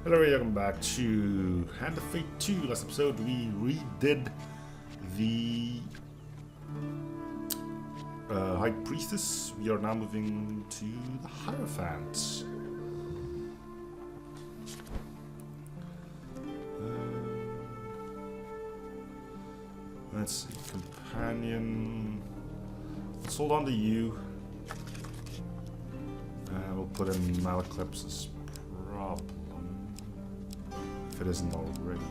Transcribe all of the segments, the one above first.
Hello, welcome back to Hand of Fate 2. Last episode we redid the High Priestess. We are now moving to the Hierophant. Let's see, companion. Let's hold on to you. We'll put in Malaclep's problem. If it isn't already.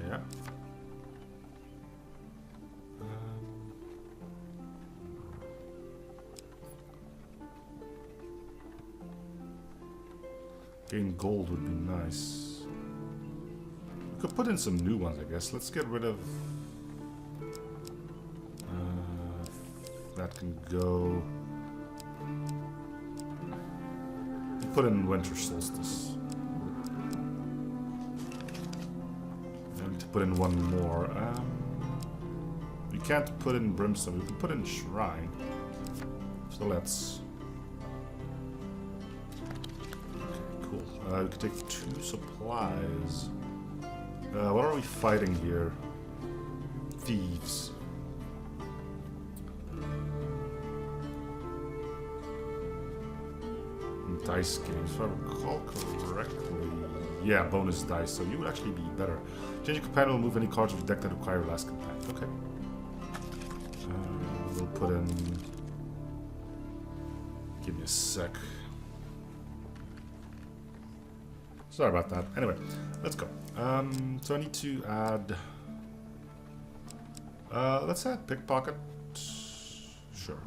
Yeah. Gain gold would be nice. We could put in some new ones, I guess. Let's get rid of... that can go... Put in Winter Solstice. And to put in one more. We can't put in Brimstone. We can put in Shrine. So let's. Okay, cool. We could take 2 supplies. What are we fighting here? Thieves. Dice games, if I recall correctly. Yeah, bonus dice, so you would actually be better. Change your companion will move any cards of your deck that require your last companion. Okay. We'll put in... Give me a sec. Sorry about that. Anyway, let's go. So I need to add... let's add Pickpocket. Sure.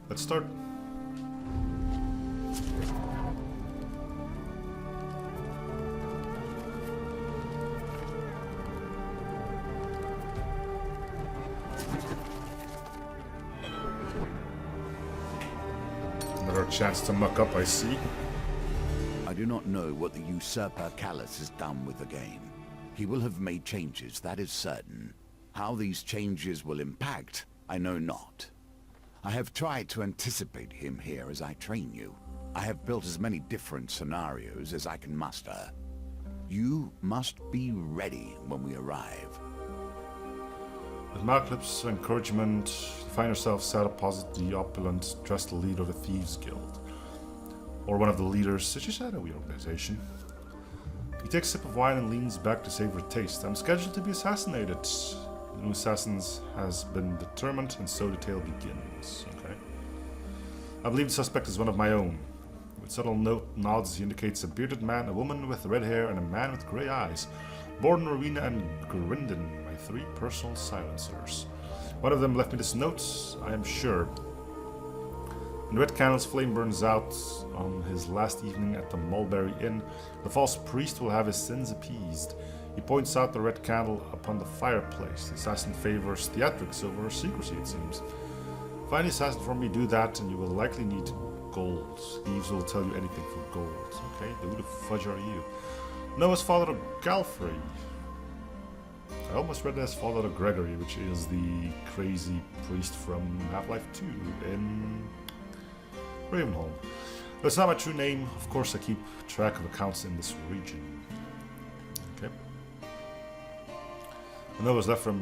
Let's start. Another chance to muck up, I see. I do not know what the usurper Callus has done with the game. He will have made changes, that is certain. How these changes will impact, I know not. I have tried to anticipate him here as I train you. I have built as many different scenarios as I can muster. You must be ready when we arrive. With Malaclep's encouragement, find yourself sat opposite the opulent, dressed leader of the Thieves Guild. Or one of the leaders, such a shadowy organization. He takes a sip of wine and leans back to savor a taste. I'm scheduled to be assassinated. The new assassins has been determined, and so the tale begins. Okay. I believe the suspect is one of my own. With subtle nods, he indicates a bearded man, a woman with red hair, and a man with grey eyes. Borden, Rowena, and Grindon, my 3 personal silencers. One of them left me this note, I am sure. When the red candle's flame burns out on his last evening at the Mulberry Inn, the false priest will have his sins appeased. He points out the red candle upon the fireplace. The assassin favors theatrics over secrecy, it seems. Find the assassin for me, do that, and you will likely need gold. Thieves will tell you anything for gold. Okay, who the fudge are you? Noah's father of Galfrey. I almost read it as father of Gregory, which is the crazy priest from Half-Life 2 in Ravenholm. That's not my true name. Of course, I keep track of accounts in this region. Okay. And that was left from...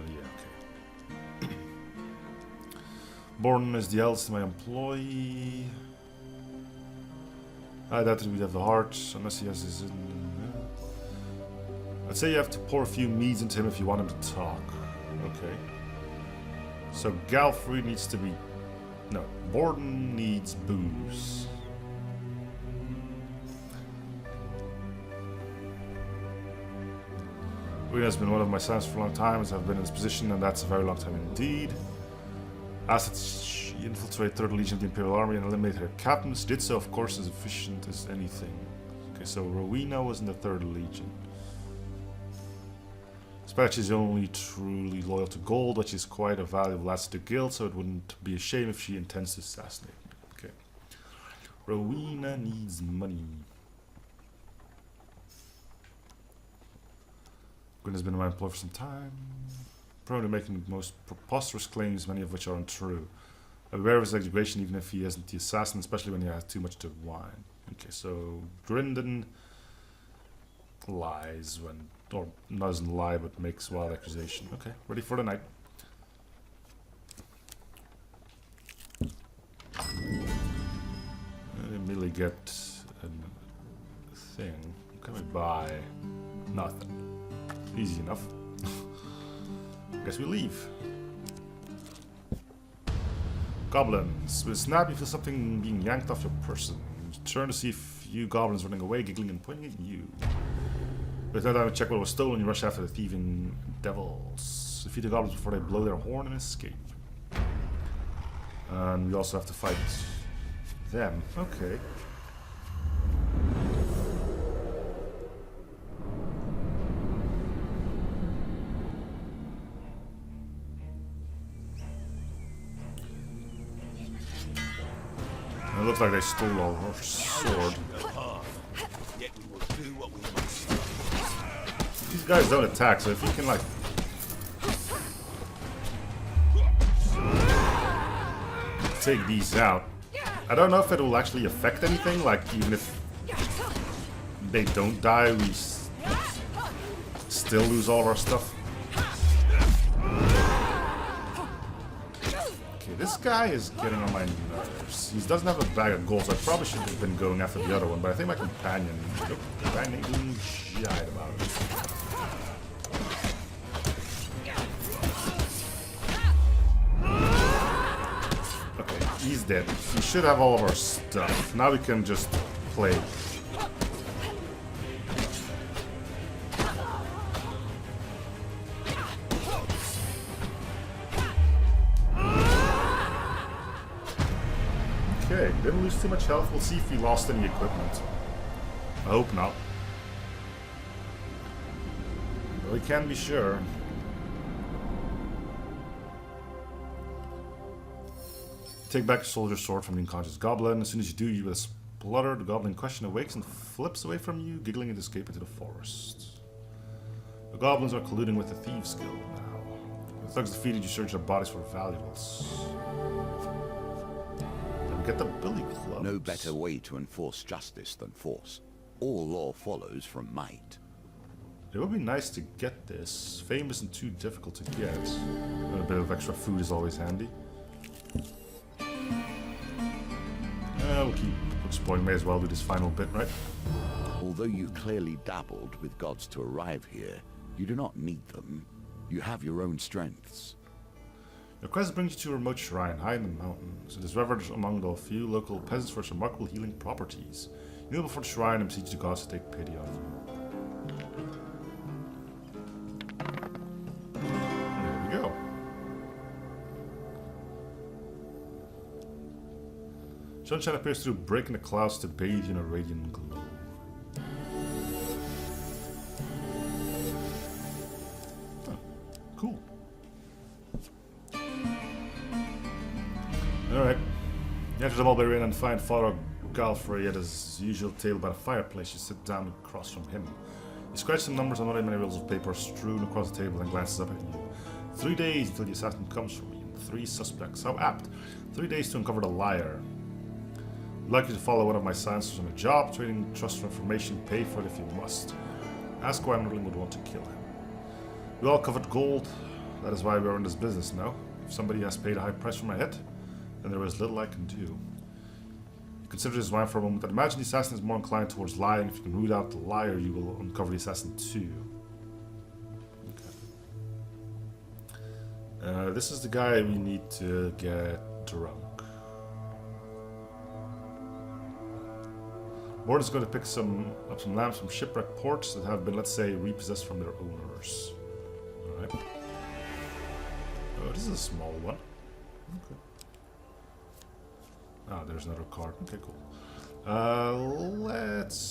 yeah, okay. Borden is the eldest of my employee. I doubt that we'd have the heart, unless he has his... I'd say you have to pour a few meads into him if you want him to talk. Okay. So Galfrey needs to be... No, Borden needs booze. Rowena has been one of my sons for a long time, as I've been in this position, and that's a very long time indeed. Asked that she infiltrate 3rd Legion of the Imperial Army and eliminate her captains. Did so, of course, as efficient as anything. Okay, so Rowena was in the 3rd Legion. Dispatch is only truly loyal to gold, but she's quite a valuable asset to the guild, so it wouldn't be a shame if she intends to assassinate me. Okay. Rowena needs money. Quinn has been in my employ for some time. Prone to making the most preposterous claims, many of which are untrue. I'm aware of his exaggeration even if he isn't the assassin, especially when he has too much to wine. Okay, so Grindon lies when, or doesn't lie but makes wild accusation. Okay, ready for the night. I immediately get a thing. What can I buy? Nothing. Easy enough. Guess we leave. Goblins. With a snap, you feel something being yanked off your person. You turn to see a few goblins running away, giggling and pointing at you. With no time to check what was stolen, you rush after the thieving devils. Defeat the goblins before they blow their horn and escape. And we also have to fight them. Okay. It looks like they stole our sword. These guys don't attack, so if you can like take these out, I don't know if it will actually affect anything. Like even if they don't die, we still lose all of our stuff. This guy is getting on my nerves. He doesn't have a bag of gold, so I probably should have been going after the other one, but I think my companion ain't doing shit about it. Okay, he's dead. We should have all of our stuff. Now we can just play. Okay, didn't lose too much health. We'll see if we lost any equipment. I hope not. But we can be sure. Take back the soldier's sword from the unconscious goblin. As soon as you do, you will splutter. The goblin in question awakes and flips away from you, giggling and escape into the forest. The goblins are colluding with the thieves guild now. The thugs defeated, you search their bodies for valuables. Get the billy clubs. No better way to enforce justice than force. All law follows from might. It would be nice to get this. Fame isn't too difficult to get. A bit of extra food is always handy. We'll keep exploring. May as well do this final bit, right? Although you clearly dabbled with gods to arrive here, you do not need them. You have your own strengths. Your quest brings you to a remote shrine high in the mountains. It is revered among the few local peasants for its remarkable healing properties. You kneel before the shrine and beseech the gods to take pity on you. There we go. Sunshine appears through a break in the clouds to bathe you in a radiant glow. Oh, cool. Alright. You enter the mulberry inn and find Father Galfrey at his usual table by the fireplace. You sit down across from him. He scratches some numbers on many rolls of paper strewn across the table and glances up at you. 3 days until the assassin comes for me, and 3 suspects. How apt. 3 days to uncover the liar. I'd like you to follow one of my silencers on a job, trading trust for information, pay for it if you must. Ask why Merlin would want to kill him. We all covered gold. That is why we are in this business now. If somebody has paid a high price for my head, then there is little I can do. You consider this wine for a moment. I'd imagine the assassin is more inclined towards lying. If you can root out the liar, you will uncover the assassin too. Okay. This is the guy we need to get drunk. Board is going to pick up some lamps from shipwreck ports that have been, let's say, repossessed from their owners. Alright. Oh, this is a small one. Okay. Ah, there's another card. Okay, cool. Let's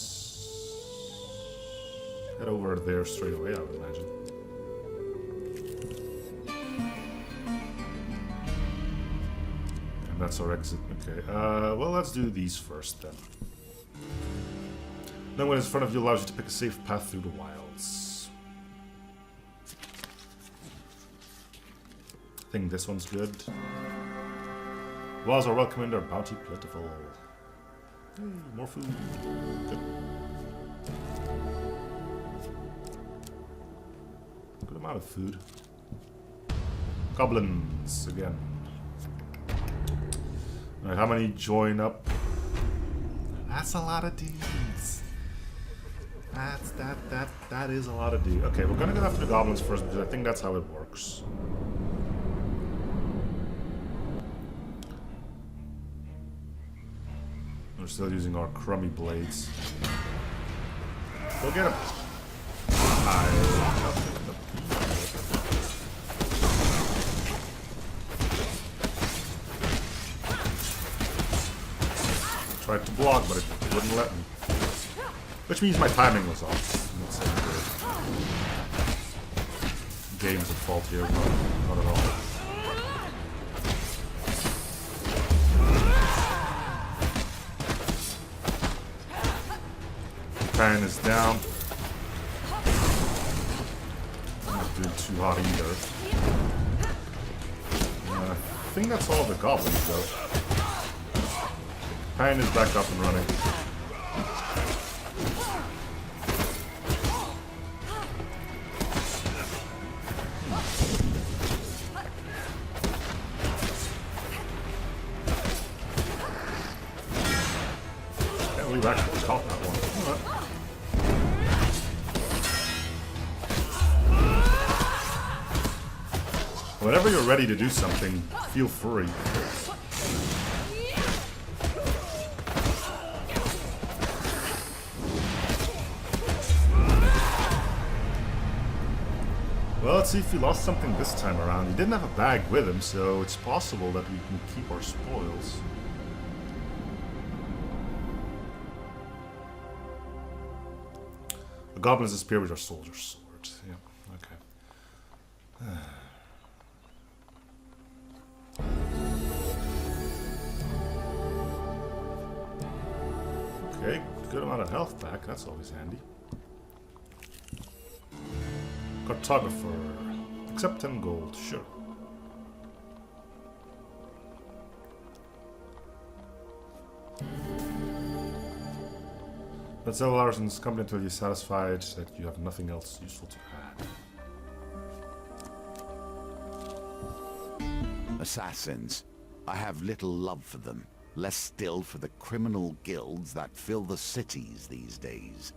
head over there straight away, I would imagine. And that's our exit. Okay. Well, let's do these first then. No one in front of you allows you to pick a safe path through the wilds. think this one's good. Walls are welcome and their bounty plentiful. More food. Good. Good amount of food. Goblins again. Alright, how many join up? That's a lot of dudes. That is a lot of dudes. Okay, we're gonna go after the goblins first because I think that's how it works. We're still using our crummy blades. Go get him. Tried to block, but it wouldn't let me. Which means my timing was off. Not so good. Game's at fault here, not at all. Pan is down. Not doing too hot either. I think that's all the goblins though. Pan is back up and running. Can't believe I actually caught that one. Whenever you're ready to do something, feel free. Well, let's see if he lost something this time around. He didn't have a bag with him, so it's possible that we can keep our spoils. The goblin is a spear with our soldier's sword. Yeah, okay. Okay, good amount of health back. That's always handy. Cartographer. Accept 10 gold, sure. Let's sell Larson's company until you're satisfied that you have nothing else useful to add. Assassins. I have little love for them. Less still for the criminal guilds that fill the cities these days.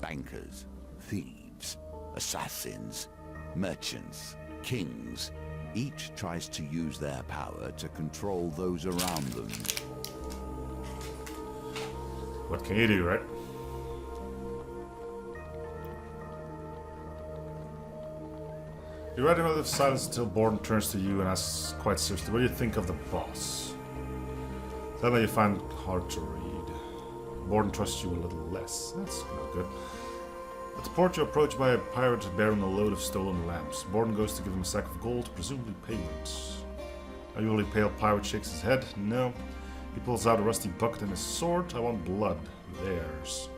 Bankers, thieves, assassins, merchants, kings. Each tries to use their power to control those around them. What can you do, right? You write a note of silence until Borden turns to you and asks quite seriously, what do you think of the boss? Tell me you find it hard to read. Borden trusts you a little less. That's not good. At the port, you're approached by a pirate bearing a load of stolen lamps. Borden goes to give him a sack of gold, presumably payment. A usually pale pirate shakes his head. No. He pulls out a rusty bucket and his sword. I want blood. Theirs.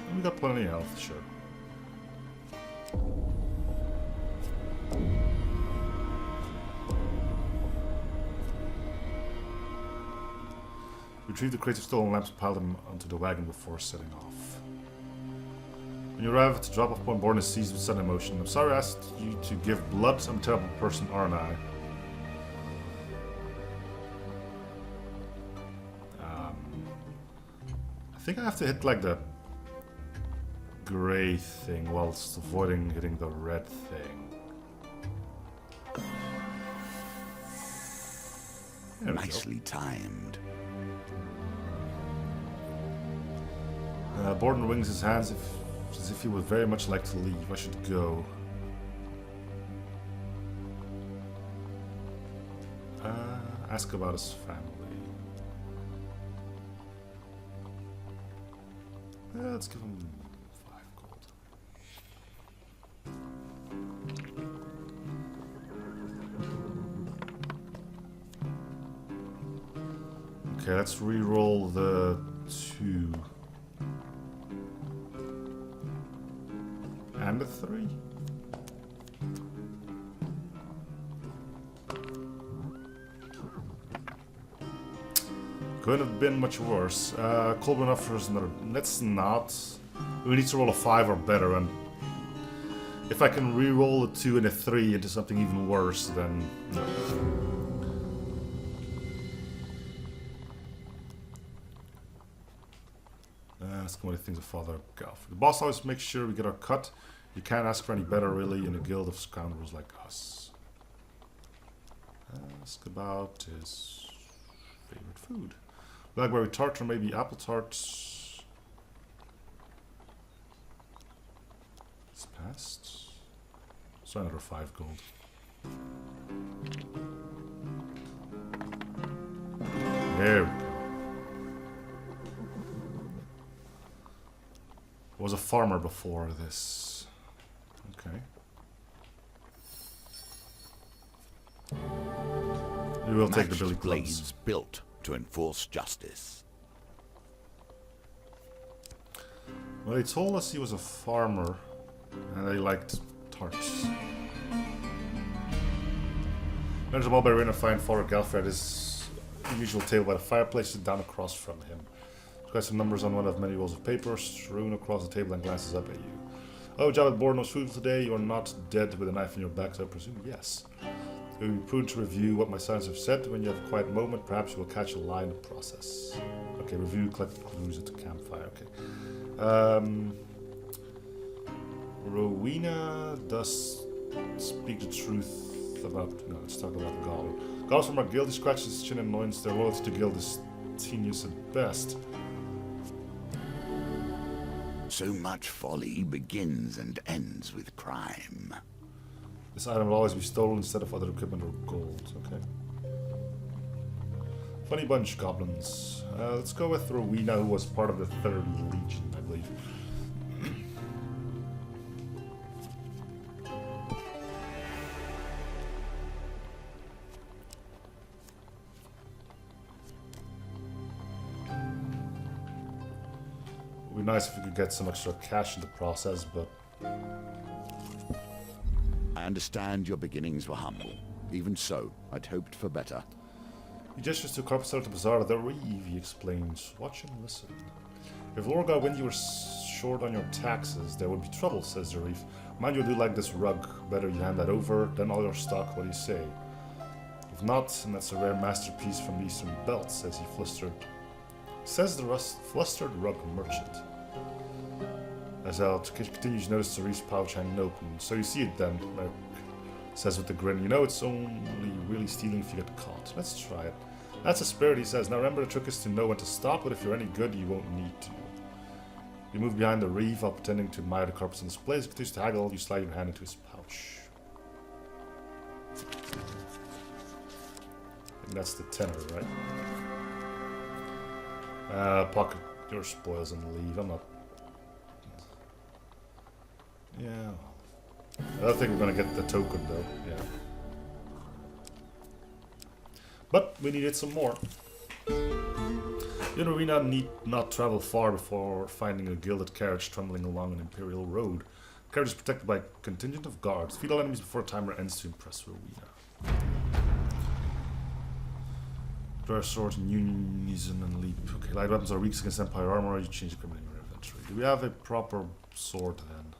And we got plenty of health, sure. Retrieve the crates of stolen lamps and pile them onto the wagon before setting off. When you arrive at the drop-off point, Borden is seized with sudden emotion. I'm sorry I asked you to give blood. I'm a terrible person, aren't I? I think I have to hit like the gray thing whilst avoiding hitting the red thing. Nicely timed. Borden wrings his hands as if he would very much like to leave. I should go. Ask about his family. Let's give him 5 gold. Okay, let's re-roll the 2. And a 3. Couldn't have been much worse. Colburn offers another. Let's not. We need to roll a 5 or better, and if I can re-roll a 2 and a 3 into something even worse, then no. That's one of the things of Father Golf. The boss always makes sure we get our cut. You can't ask for any better, really, in a guild of scoundrels like us. Ask about his favorite food. Blackberry tart or maybe apple tarts. It's passed. So another 5 gold. There we go. Was a farmer before this. Okay. We will take the billy blades built to enforce justice. Well, he told us he was a farmer, and they liked tarts. There's a mulberry and find Father Galfred at his usual table by the fireplace, down across from him. He's got some numbers on one of many rolls of paper strewn across the table and glances up at you. Oh, job at board, no food today. You are not dead with a knife in your back, so I presume yes. It will be prudent to review what my signs have said. When you have a quiet moment, perhaps you will catch a lie in the process. Okay, review, collect clues at the campfire. Okay. Rowena does speak the truth about... No, let's talk about the Gaul. Gauls from our guild, he scratches his chin and annoyance. Their loyalty to guild is tenuous at best. So much folly begins and ends with crime. This item will always be stolen instead of other equipment or gold. Okay. Funny bunch, goblins. Let's go with Rowena, who was part of the 3rd Legion, I believe. It would be nice if we could get some extra cash in the process, but... I understand your beginnings were humble. Even so, I'd hoped for better. He gestures to a carpenter at the bazaar. The reeve, he explains. Watch and listen. If Lorga, when you were short on your taxes, there would be trouble, says the reeve. Mind you do like this rug. Better you hand that over, then all your stock, what do you say? If not, and that's a rare masterpiece from the Eastern Belt, says he flustered. Says the flustered rug merchant. As Al continues to notice the reef's pouch hanging open. So you see it then, Merrick says with a grin. You know it's only really stealing if you get caught. Let's try it. That's a spirit, he says. Now remember, the trick is to know when to stop, but if you're any good, you won't need to. You move behind the reef while pretending to admire the carpets on display. As he continues to haggle, you slide your hand into his pouch. I think that's the tenor, right? Pocket your spoils and leave. I'm not... Yeah. I don't think we're gonna get the token though. Yeah. But we needed some more. The arena need not travel far before finding a gilded carriage trundling along an imperial road. The carriage is protected by a contingent of guards. Feed all enemies before timer ends to impress Rowena. Draw swords in unison and leap. Okay, light weapons are weak against Empire armor. You change the criminal inventory. Do we have a proper sword then?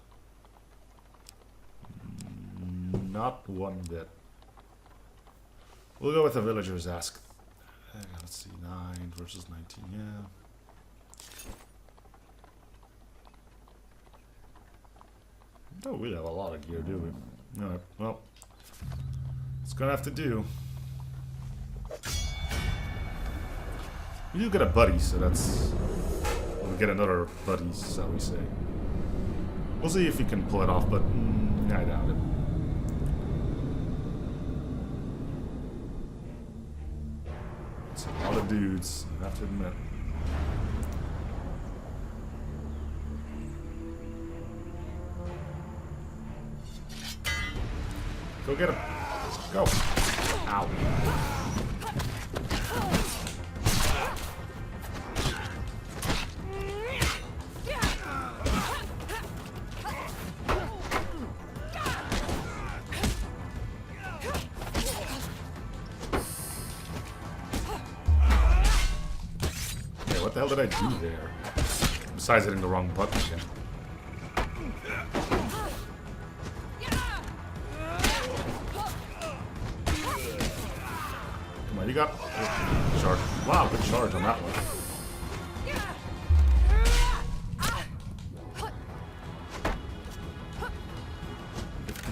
Not one bit. We'll go with the villagers ask. Let's see, 9 versus 19, yeah. Don't really have a lot of gear, do we? Alright, well. It's gonna have to do. We do get a buddy, so that's... We'll get another buddy, shall we say. We'll see if we can pull it off, but I doubt it. It's a lot of dudes, I have to admit. Go get him. Go. Ow. hell did I do there? Besides hitting the wrong button again. Come on, you got charge. Wow, good charge on that one.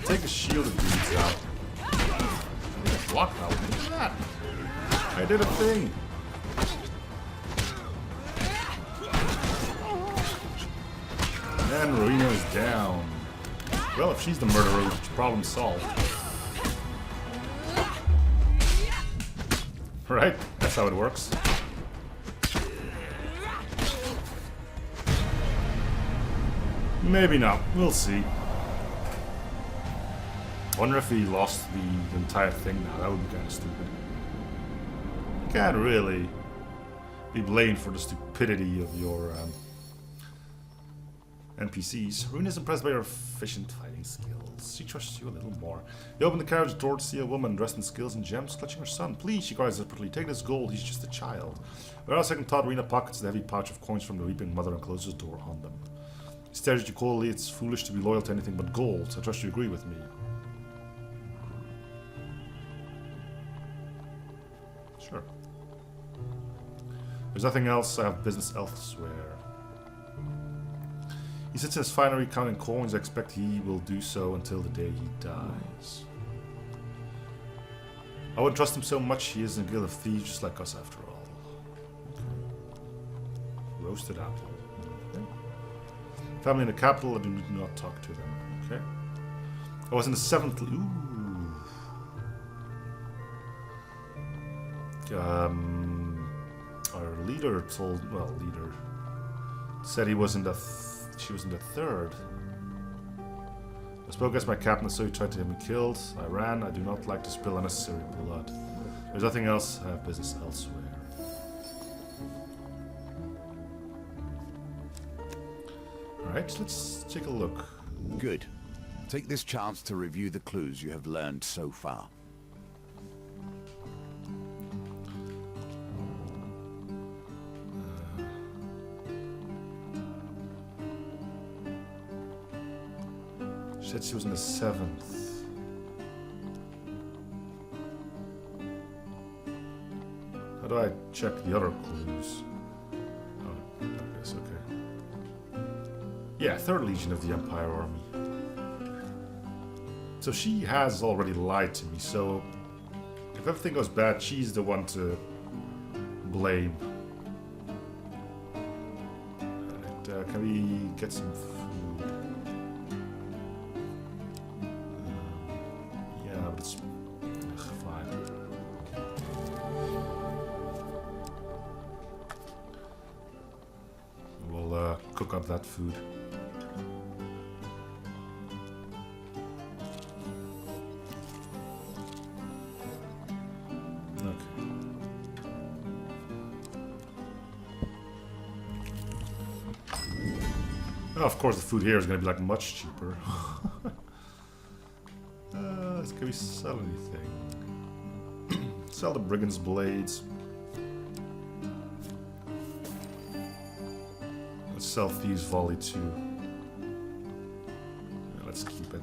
Take the shield of dudes out. Block out. Look at that. I did a thing. And Rowena is down. Well, if she's the murderer, problem solved. Right? That's how it works. Maybe not. We'll see. Wonder if he lost the entire thing now. That would be kind of stupid. You can't really be blamed for the stupidity of your NPCs. Rune is impressed by your efficient fighting skills. She trusts you a little more. You open the carriage door to see a woman dressed in skills and gems clutching her son. Please, she cries desperately. Take this gold. He's just a child. Without a second thought, Rena pockets the heavy pouch of coins from the weeping mother and closes the door on them. He stares at you coldly. It's foolish to be loyal to anything but gold. I trust you agree with me. Sure. There's nothing else. I have business elsewhere. He sits in his finery counting coins. I expect he will do so until the day he dies. I wouldn't trust him so much. He is in a guild of thieves just like us after all. Okay. Roasted apple. Okay. Family in the capital. I do not talk to them. Okay. I was in the 7th... Ooh. Our leader told... Well, leader... Said he was in the... She was in the 3rd. I spoke as my captain, so he tried to have me killed. I ran. I do not like to spill unnecessary blood. There's nothing else. I have business elsewhere. Alright, let's take a look. Good. Take this chance to review the clues you have learned so far. She said she was in the 7th. How do I check the other clues? Oh, I guess, okay. Yeah, 3rd Legion of the Empire Army. So she has already lied to me, so if everything goes bad, she's the one to blame. Alright, can we get some food? It's fine. We'll cook up that food. Okay. Oh, of course, the food here is going to be like much cheaper. Can we sell anything? Sell the brigand's blades. Let's sell thieves volley too. Yeah, let's keep it.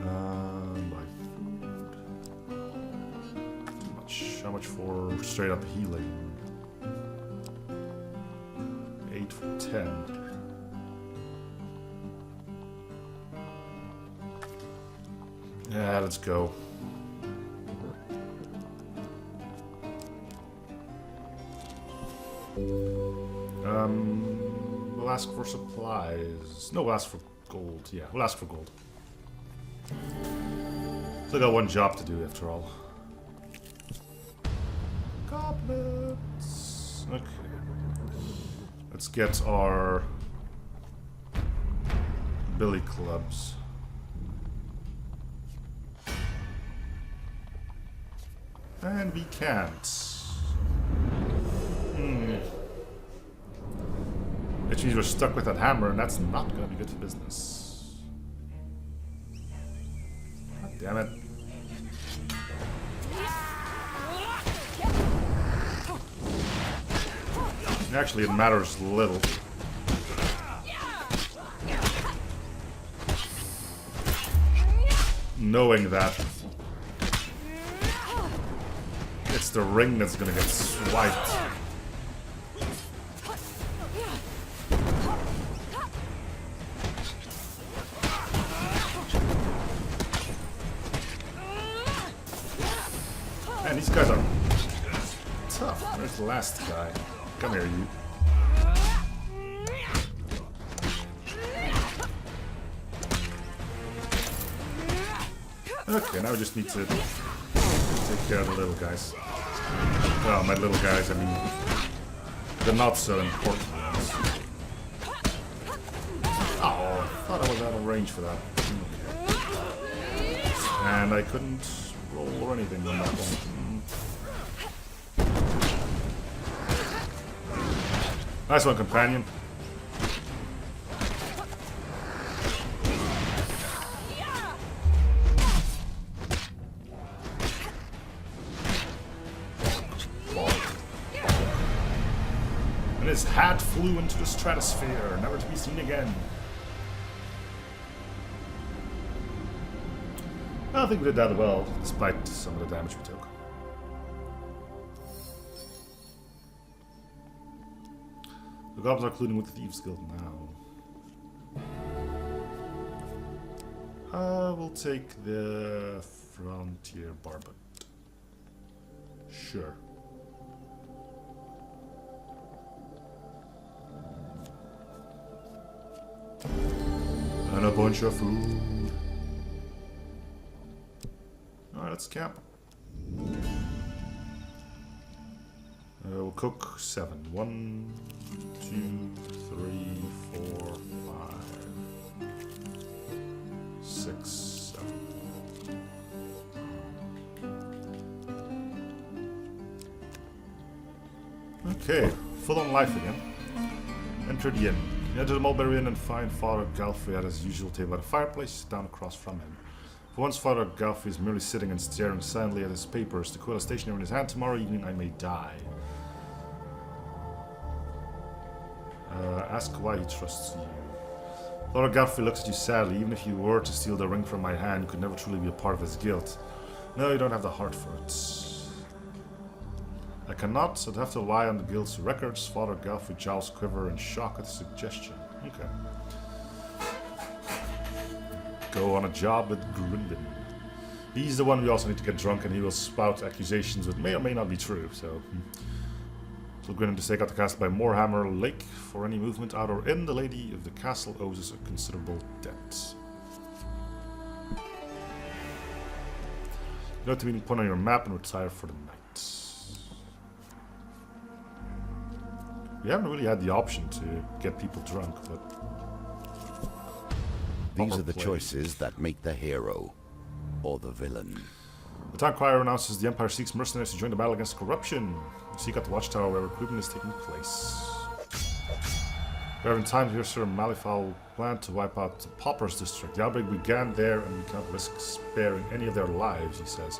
Buy food. How much for straight up healing? 8 for 10. Yeah, let's go. We'll ask for supplies. No, we'll ask for gold. Yeah, we'll ask for gold. Still got one job to do after all. Goblets. Okay. Let's get our billy clubs. And we can't. Which means we're stuck with that hammer, and that's not going to be good for business. God damn it. Actually, it matters little. Knowing that it's the ring that's gonna get swiped. Man, these guys are tough. Where's the last guy? Come here, you. Okay, now we just need to take care of the little guys. Well, my little guys, I mean, the not so important ones. Oh, I thought I was out of range for that. Okay. And I couldn't roll or anything on that one. Nice one, companion. His hat flew into the stratosphere, never to be seen again. I think we did that well, despite some of the damage we took. The goblins are colluding with the Thieves Guild now. We'll take the Frontier Barbet. Sure. And a bunch of food. Alright, let's camp. We'll cook 7. 1, 2, 3, 4, 5, 6, 7. Okay, full on life again. Enter the inn. You enter the Mulberry Inn and find Father Galfrey at his usual table at a fireplace down across from him. For once, Father Galfrey is merely sitting and staring silently at his papers. The quill is stationary in his hand. Tomorrow evening I may die. Ask why he trusts you. Father Galfrey looks at you sadly. Even if you were to steal the ring from my hand, you could never truly be a part of his guild. No, you don't have the heart for it. I cannot, so I'd have to rely on the guild's records. Father Galfrey jowls quiver in shock at the suggestion. Okay. Go on a job with Grimben. He's the one we also need to get drunk, and he will spout accusations that may or may not be true, so... We'll Grimben to stake out the castle by Moorhammer Lake. For any movement out or in, the lady of the castle owes us a considerable debt. Note the meeting point on your map and retire for the night. We haven't really had the option to get people drunk, but... These are the choices that make the hero, or the villain. The town crier announces the Empire seeks mercenaries to join the battle against corruption. You seek out the watchtower where recruitment is taking place. We are in time here, Sir Malifaux planned to wipe out the Paupers district. The outbreak began there and we cannot risk sparing any of their lives, he says.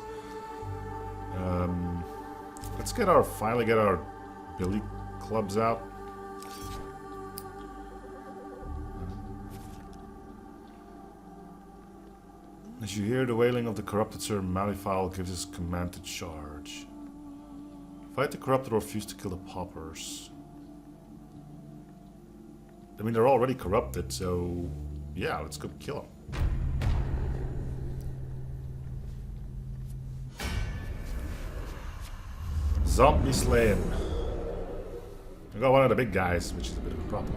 Let's finally get our billy clubs out. As you hear the wailing of the corrupted, Sir Malifaux gives his command to charge. Fight the corrupted or refuse to kill the paupers. I mean, they're already corrupted, so yeah, let's go kill them. Zombie slaying. We got one of the big guys, which is a bit of a problem.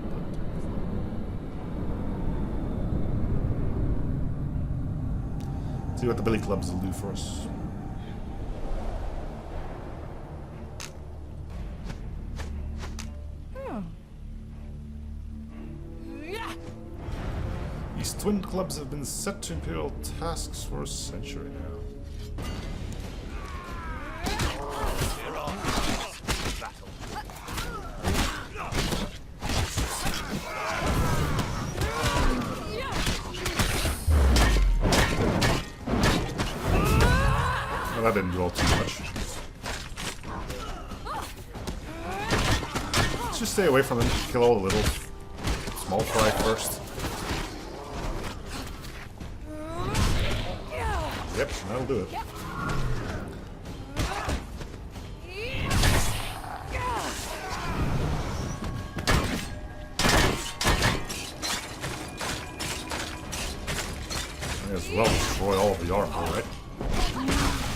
But see what the billy clubs will do for us. These twin clubs have been set to imperial tasks for a century now. Well, that didn't do all too much. Let's just just stay away from them. Kill all the little small fry first. Yep, that'll do it. May as well destroy all of the armor, right?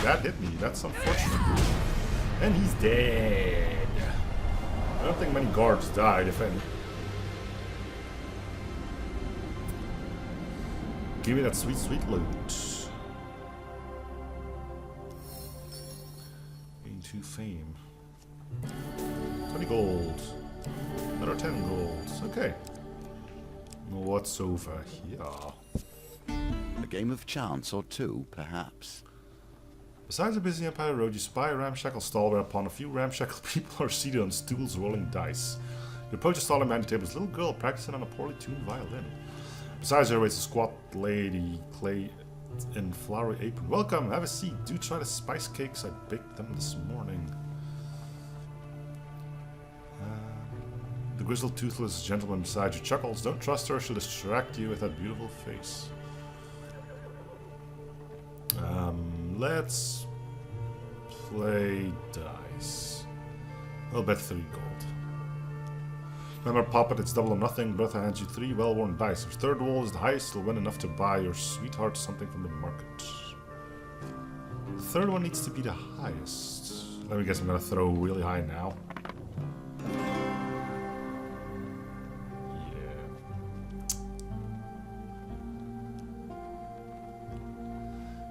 That hit me. That's unfortunate. And he's dead. I don't think many guards died, if any. Give me that sweet, sweet loot. Gain 2 fame. 20 gold. Another 10 gold. Okay. What's over here? A game of chance or two, perhaps. Besides a busy Empire Road, you spy a ramshackle stall whereupon a few ramshackle people are seated on stools rolling dice. You approach a stall and behind the table is a little girl practicing on a poorly tuned violin. Besides her waits a squat lady, clay in flowery apron. Welcome, have a seat. Do try the spice cakes. I baked them this morning. The grizzled, toothless gentleman beside you chuckles. Don't trust her, she'll distract you with that beautiful face. Let's play dice. I'll bet 3 gold. Remember, Poppet, it's double or nothing. Bertha hands you 3 well-worn dice. If third roll is the highest, you'll win enough to buy your sweetheart something from the market. The third one needs to be the highest. Let me guess, I'm gonna throw really high now.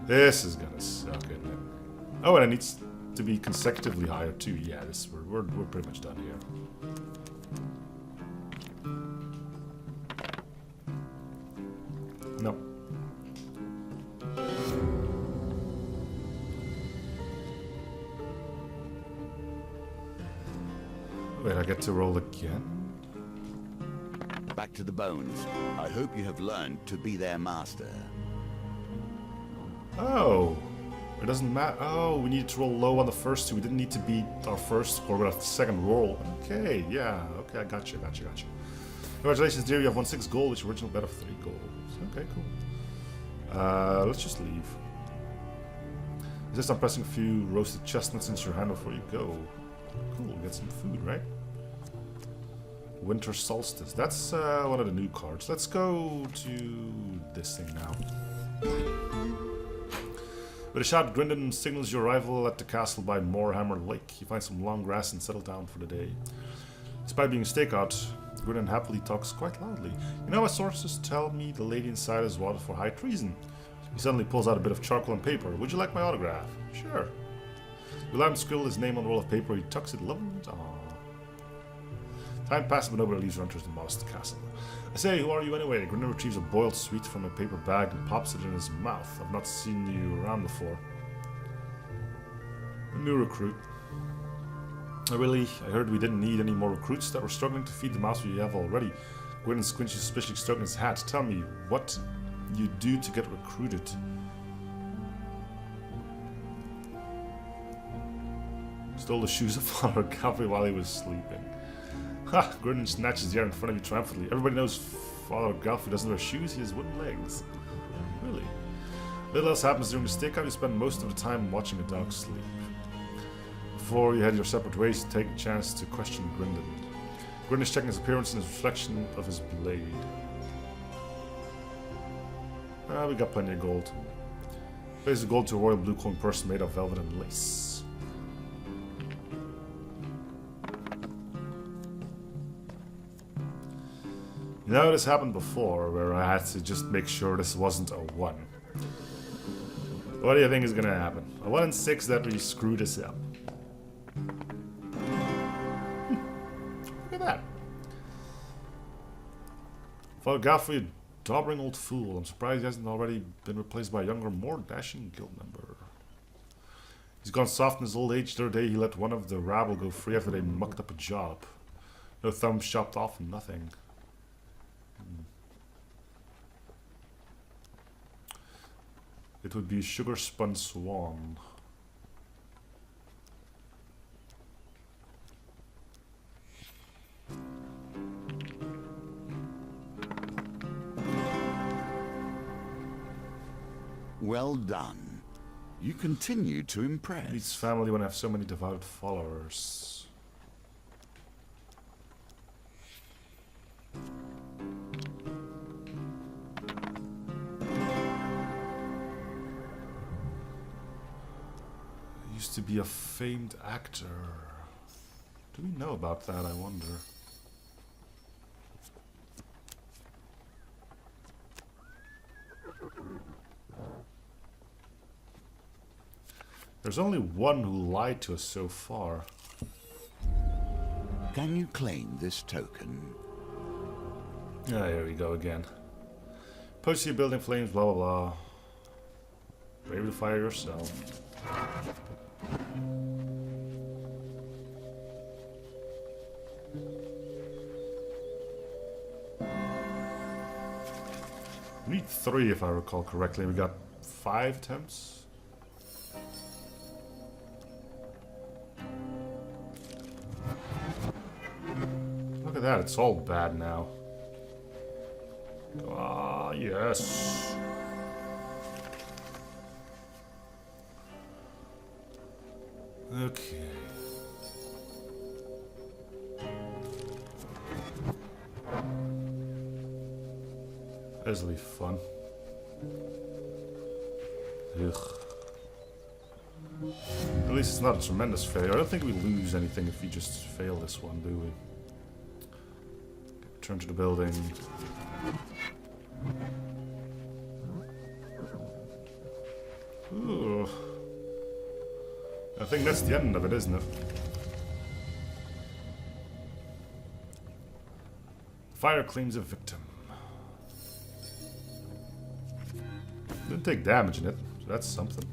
This is gonna suck, isn't it? Oh, and it needs to be consecutively higher too. Yeah, this we're pretty much done here. No. Wait, I get to roll again? Back to the bones. I hope you have learned to be their master. Oh, it doesn't matter. Oh, we needed to roll low on the first 2. We didn't need to beat our first or our second roll. Okay, yeah. Okay, I gotcha. Congratulations, dear. You have won 6 gold, which original bet of 3 gold. Okay, cool. Let's just leave. Just I'm pressing a few roasted chestnuts into your hand before you go. Cool, get some food, right? Winter Solstice. That's one of the new cards. Let's go to this thing now. With a shout, Grindon signals your arrival at the castle by Moorhammer Lake. You find some long grass and settle down for the day. Despite being a stakeout, Grindon happily talks quite loudly. You know, my sources tell me the lady inside is wanted for high treason. He suddenly pulls out a bit of charcoal and paper. Would you like my autograph? Sure. You allow him to scribble his name on the roll of paper. He tucks it lovingly. Time passes, but nobody leaves or enters the modest castle. I say, who are you anyway? Grindon retrieves a boiled sweet from a paper bag and pops it in his mouth. I've not seen you around before. A new recruit. Oh, really? I heard we didn't need any more recruits, that we're struggling to feed the mouths we have already. Grindon squinches, suspiciously stroking his hat. Tell me, what you do to get recruited? Stole the shoes of Father Galfrey while he was sleeping. Ha! Grindon snatches the air in front of you triumphantly. Everybody knows Father Galfrey doesn't wear shoes, he has wooden legs. Really? Little else happens during the stakeout, you spend most of the time watching a dog sleep. Before you head your separate ways, you take a chance to question Grindon. Grindon is checking his appearance and his reflection of his blade. We got plenty of gold. Pays the gold to a royal blue coin purse made of velvet and lace. You know, this happened before, where I had to just make sure this wasn't a 1. What do you think is gonna happen? A 1 in 6 that we screw this up. Look at that. Father Galfrey, a dobbering old fool. I'm surprised he hasn't already been replaced by a younger, more dashing guild member. He's gone soft in his old age. The other day he let one of the rabble go free after they mucked up a job. No thumbs chopped off, nothing. It would be a sugar-spun swan. Well done. You continue to impress. Leads family when I have so many devoted followers. Used to be a famed actor. Do we know about that, I wonder? There's only one who lied to us so far. Can you claim this token? Ah, here we go again. Post your building flames, blah blah blah. Brave to fire yourself. We need 3 if I recall correctly. We got 5 attempts. Look at that, it's all bad now. Ah, yes. Okay. This'll be fun. Ugh. At least it's not a tremendous failure. I don't think we lose anything if we just fail this one, do we? Return to the building. Ooh. I think that's the end of it, isn't it? Fire claims a victim. Didn't take damage in it, so that's something.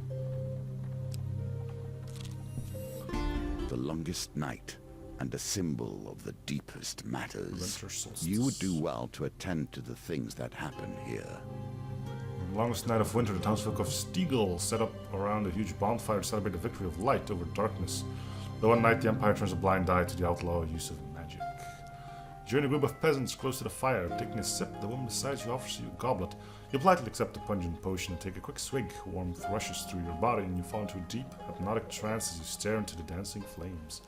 The longest night and a symbol of the deepest matters. Winter solstice. You would do well to attend to the things that happen here. On the longest night of winter, the townsfolk of Stiegel set up around a huge bonfire to celebrate the victory of light over darkness. Though one night the Empire turns a blind eye to the outlaw use of magic. During a group of peasants close to the fire, taking a sip, the woman beside you offers you a goblet. You politely accept the pungent potion and take a quick swig. Warmth rushes through your body and you fall into a deep, hypnotic trance as you stare into the dancing flames.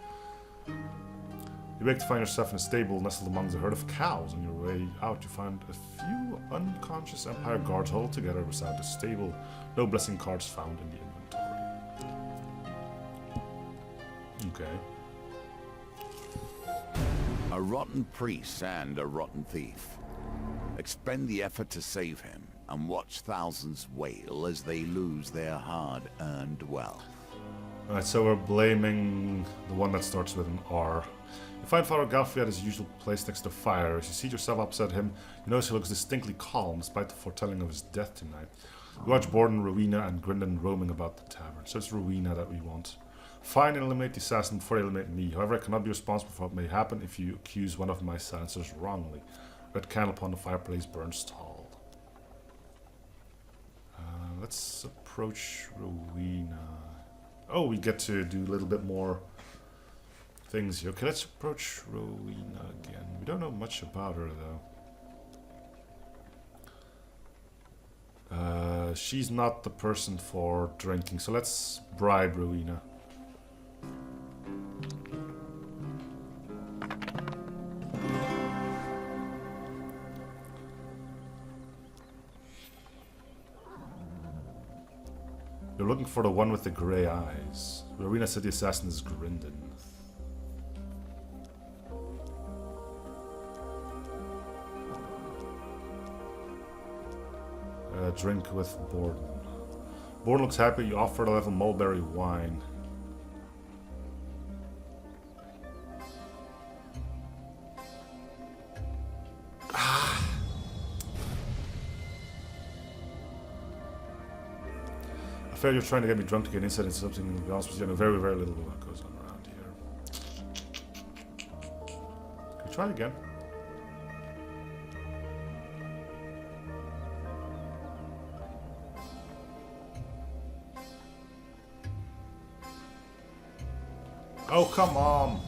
You wake to find yourself in a stable nestled amongst a herd of cows. On your way out, you find a few unconscious Empire guards huddled together beside the stable. No blessing cards found in the inventory. Okay. A rotten priest and a rotten thief. Expend the effort to save him and watch thousands wail as they lose their hard-earned wealth. Alright, so we're blaming the one that starts with an R. You find Father Galfrey at his usual place next to the fire. As you seat yourself opposite him, you notice he looks distinctly calm despite the foretelling of his death tonight. You watch Borden, Rowena, and Grindon roaming about the tavern. So it's Rowena that we want. Find and eliminate the assassin before they eliminate me. However, I cannot be responsible for what may happen if you accuse one of my silencers wrongly. Red candle upon the fireplace burns tall. Let's approach Rowena. Oh, we get to do a little bit more things here. Okay, let's approach Rowena again. We don't know much about her, though. She's not the person for drinking, so let's bribe Rowena. You're looking for the one with the grey eyes. Rowena said the assassin is Grindon. Drink with Borden. Borden looks happy. You offer a level mulberry wine. I fear you're trying to get me drunk to get insight into something. To be honest with you, I know very, very little of what goes on around here. Can we try again? Oh, come on!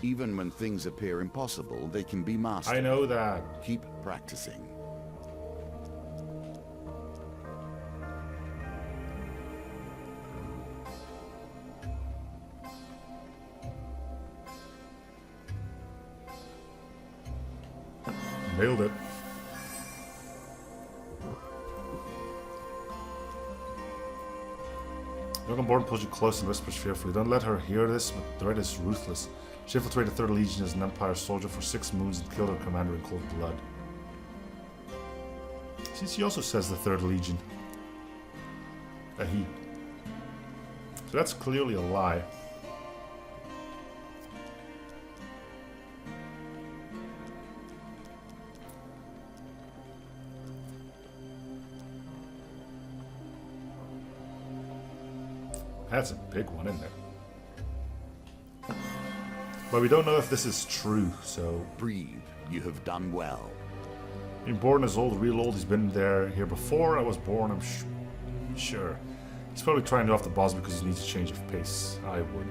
Even when things appear impossible, they can be mastered. I know that. Keep practicing. Nailed it. Dragonborn pulls you close and whispers fearfully. Don't let her hear this, but the Red is ruthless. She infiltrated the 3rd Legion as an Empire soldier for 6 moons and killed her commander in cold blood. See, she also says the 3rd Legion. A he. So that's clearly a lie. That's a big one, isn't it? But we don't know if this is true, so... Breathe. You have done well. Being born is old, real old. He's been here before I was born, I'm sure. He's probably trying to off the boss because he needs a change of pace. I would.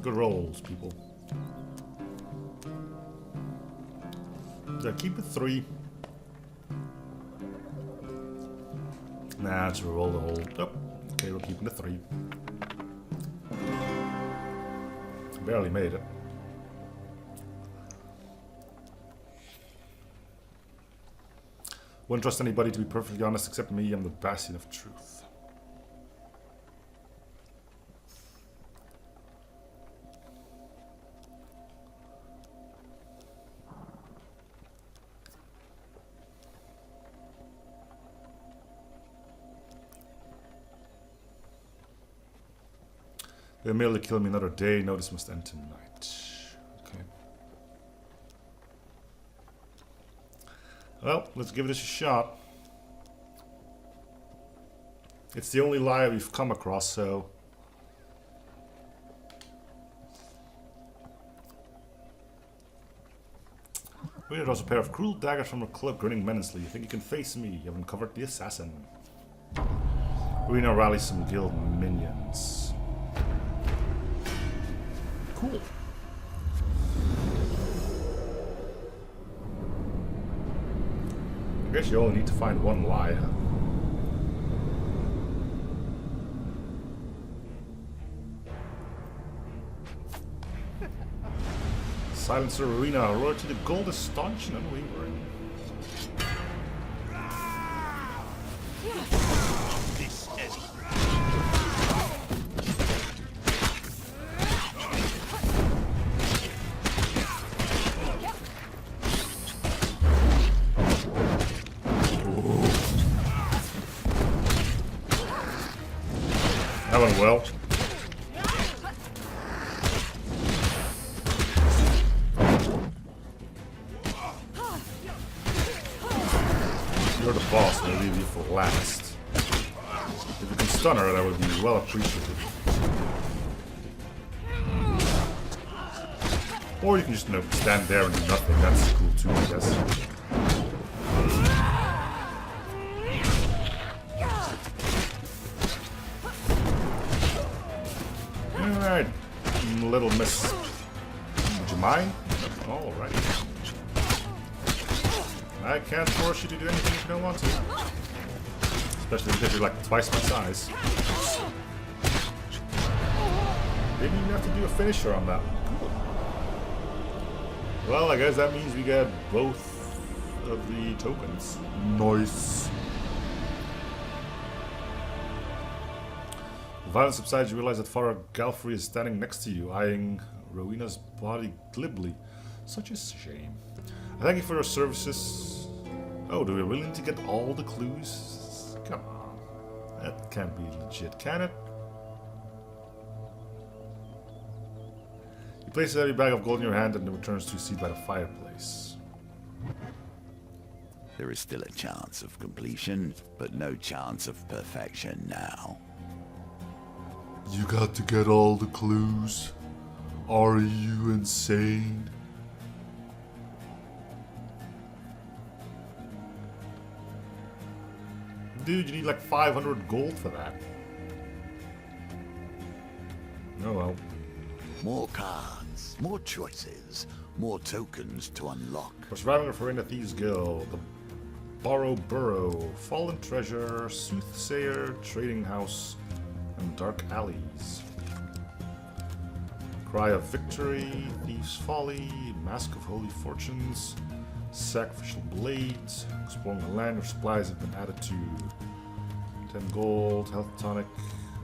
Good rolls, people. Did I keep it 3? Nah, let's roll the whole... Oh, okay, we're keeping it 3. Barely made it. Wouldn't trust anybody, to be perfectly honest, except me. I'm the bastion of truth. They merely kill me another day. Notice must end tonight. Okay. Well, let's give this a shot. It's the only lie we've come across, so... We draws a pair of cruel daggers from her cloak, grinning menacingly. You think you can face me? You have uncovered the assassin. We now rally some guild minions. Cool. I guess you only need to find one lie. Silencer Arena, roar to the gold, astonishing and unwavering. That went well. You're the boss, and I'll leave you for last. If you can stun her, that would be well appreciated. Or you can just, stand there and do nothing. That's cool too, I guess. Alright, little miss. Would you mind? Alright. I can't force you to do anything if you don't want to. Especially because you're like twice my size. Maybe you have to do a finisher on that. Cool. Well, I guess that means we get both of the tokens. Nice. The violence subsides, you realize that Father Galfrey is standing next to you, eyeing Rowena's body glibly. Such a shame. I thank you for your services. Oh, do we really need to get all the clues? Come on. That can't be legit, can it? You place a heavy bag of gold in your hand and returns to your seat by the fireplace. There is still a chance of completion, but no chance of perfection now. You got to get all the clues. Are you insane? Dude, you need like 500 gold for that. Oh well. More cards, more choices. More tokens to unlock. For surviving for in the Thieves Guild, the Borrow Burrow, Fallen Treasure, Soothsayer, Trading House, and Dark Alleys. Cry of Victory, Thieves' Folly, Mask of Holy Fortunes, Sacrificial Blades, Exploring the Land where supplies have been added to, 10 gold, Health Tonic,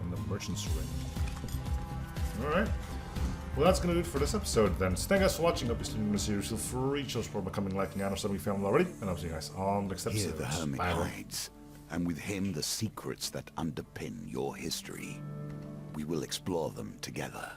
and the Merchant's Ring. Alright. Well, that's going to do it for this episode then. So thank you guys for watching. Hope you're listening to the series. Feel free to support by becoming, liking, and or something we found already. And I'll see you guys on the next episode. Here the hermit hides, and with him the secrets that underpin your history. We will explore them together.